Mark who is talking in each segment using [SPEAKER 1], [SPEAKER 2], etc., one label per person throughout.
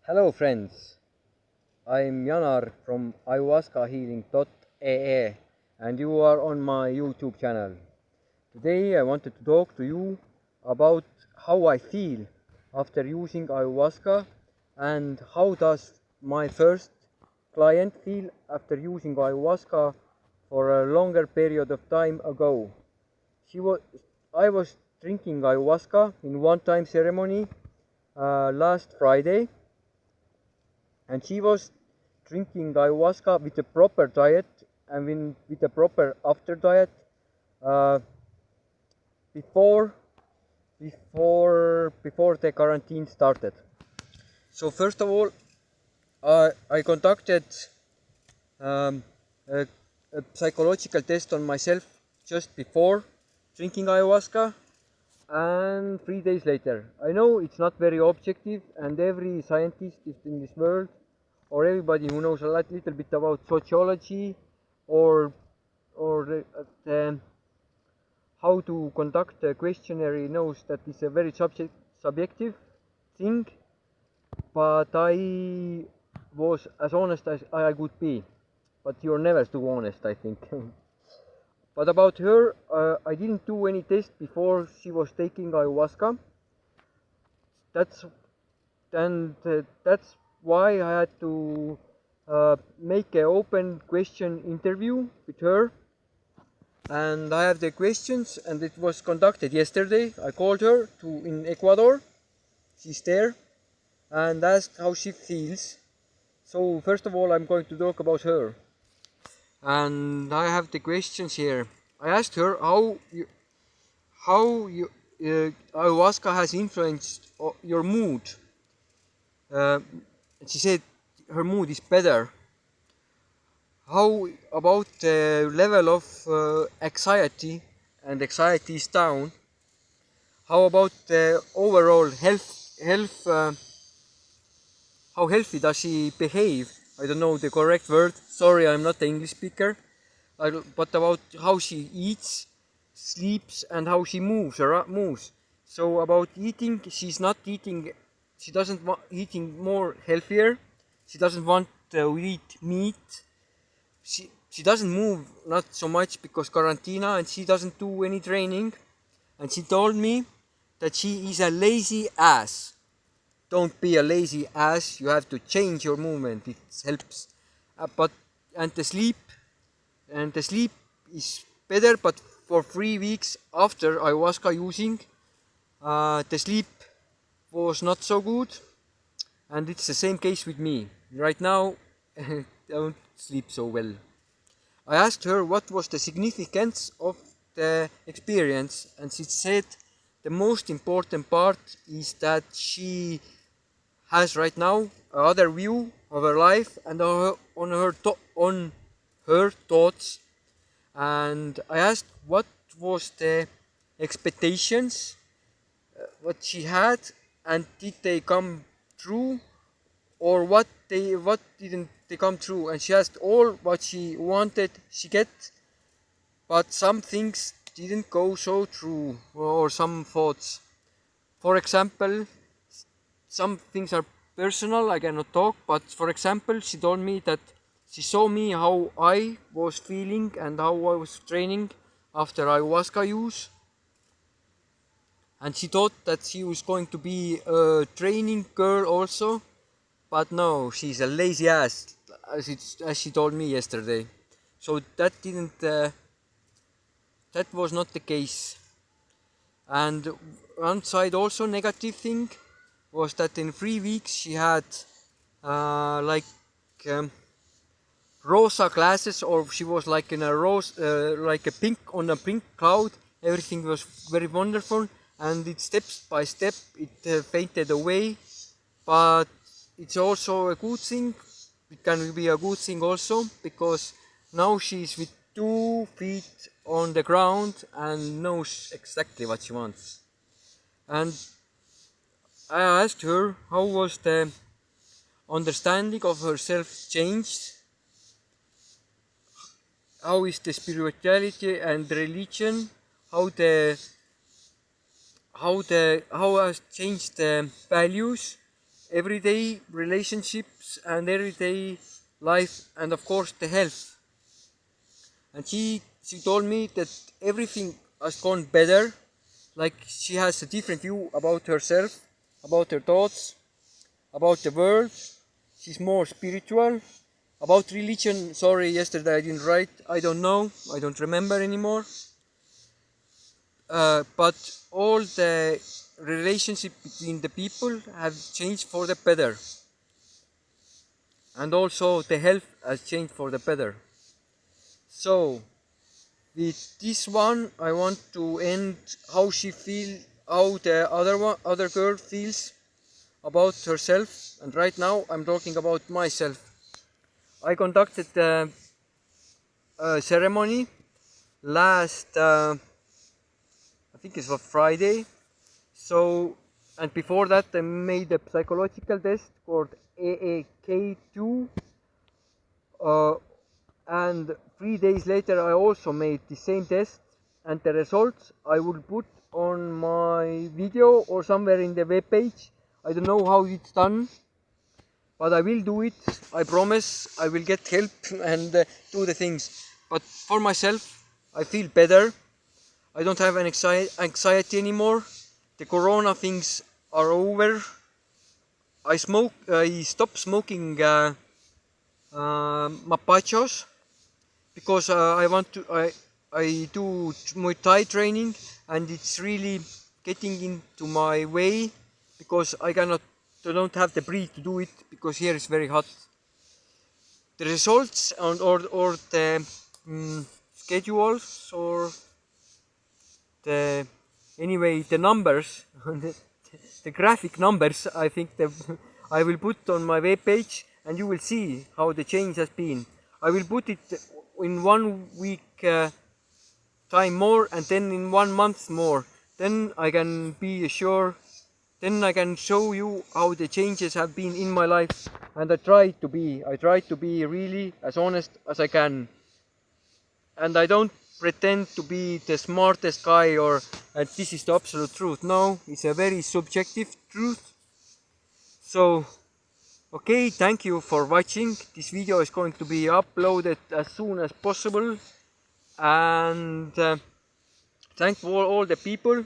[SPEAKER 1] Hello friends, I'm Janar from Ayahuascahealing.ee and you are on my YouTube channel. Today I wanted to talk to you about how I feel after using ayahuasca and how does my first client feel after using ayahuasca for a longer period of time ago. She was, I was drinking ayahuasca in one-time ceremony last Friday, and she was drinking ayahuasca with a proper diet and with a proper after diet uh, before before the quarantine started. So first of all, I conducted um, a, a psychological test on myself just before drinking ayahuasca, and 3 days later. I know it's not very objective, and every scientist in this world, or everybody who knows a little bit about sociology or or how to conduct a questionnaire knows that it's a very subjective thing. But I was as honest as I could be. But you're never too honest, I think. But about her, I didn't do any test before she was taking ayahuasca. That's that's why I had to make an open question interview with her. And I have the questions, and it was conducted yesterday. I called her in Ecuador. She's there, and asked how she feels. So first of all, I'm going to talk about her. And I have the questions here. I asked her how ayahuasca has influenced your mood. Uh, she said her mood is better. How about the level of anxiety? And anxiety is down. How about the overall health? How healthy does she behave? I don't know the correct word. Sorry, I'm not an English speaker. But about how she eats, sleeps, and how she moves. So about eating, she's not eating. She doesn't want eating more healthier. She doesn't want to eat meat. She doesn't move not so much because quarantina, and she doesn't do any training. And she told me that she is a lazy ass. Don't be a lazy ass. You have to change your movement. It helps. But and the sleep is better. But for 3 weeks after ayahuasca using, the sleep was not so good. And it's the same case with me. Right now, I don't sleep so well. I asked her what was the significance of the experience, and she said the most important part is that she has right now another view of her life and on her thoughts. And I asked what was the expectations what she had, and did they come true, or what didn't they come true. And she asked all what she wanted she get, but some things didn't go so true, or some thoughts. For example, some things are personal, I cannot talk, but for example, she told me that she saw me how I was feeling and how I was training after ayahuasca use. And she thought that she was going to be a training girl also, but no, she's a lazy ass, as she told me yesterday. So that was not the case. And one side also negative thing was that in 3 weeks she had like rosa glasses, or she was like in a rose, like a pink on a pink cloud. Everything was very wonderful, and it step by step it faded away. But it's also a good thing. It can be a good thing also, because now she's with 2 feet on the ground and knows exactly what she wants. And I asked her how was the understanding of herself changed, how is the spirituality and religion, how has changed the values, everyday relationships and everyday life, and of course the health. And she told me that everything has gone better, like she has a different view about herself, about her thoughts, about the world. She's more spiritual. About religion, sorry, yesterday I didn't write. I don't know. I don't remember anymore. But all the relationship between the people have changed for the better. And also the health has changed for the better. So, with this one, I want to end how she feel, how the other girl feels about herself. And right now, I'm talking about myself. I conducted the ceremony last, I think it was Friday. So, and before that, I made a psychological test called AAK2. And 3 days later, I also made the same test, and the results I will put on my video or somewhere in the web page. I don't know how it's done, but I will do it. I promise. I will get help and do the things. But for myself, I feel better. I don't have an anxiety anymore. The corona things are over. I stopped smoking mapachos because I do Muay Thai training, and it's really getting into my way because I don't have the breath to do it because here is very hot. The results or the schedules or the numbers, the graphic numbers, I think I will put on my web page, and you will see how the change has been. I will put it in 1 week time more, and then in 1 month more. Then I can be sure. Then I can show you how the changes have been in my life, and I try to be really as honest as I can. And I don't pretend to be the smartest guy or this is the absolute truth. No, it's a very subjective truth. So, okay, thank you for watching. This video is going to be uploaded as soon as possible. And thank for all the people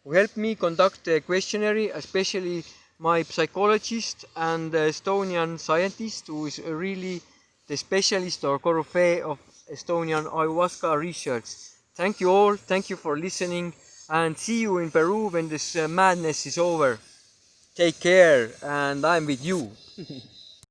[SPEAKER 1] who helped me conduct the questionnaire, especially my psychologist and the Estonian scientist who is really the specialist or corifee of Estonian ayahuasca research. Thank you all, thank you for listening, and see you in Peru when this madness is over. Take care, and I'm with you.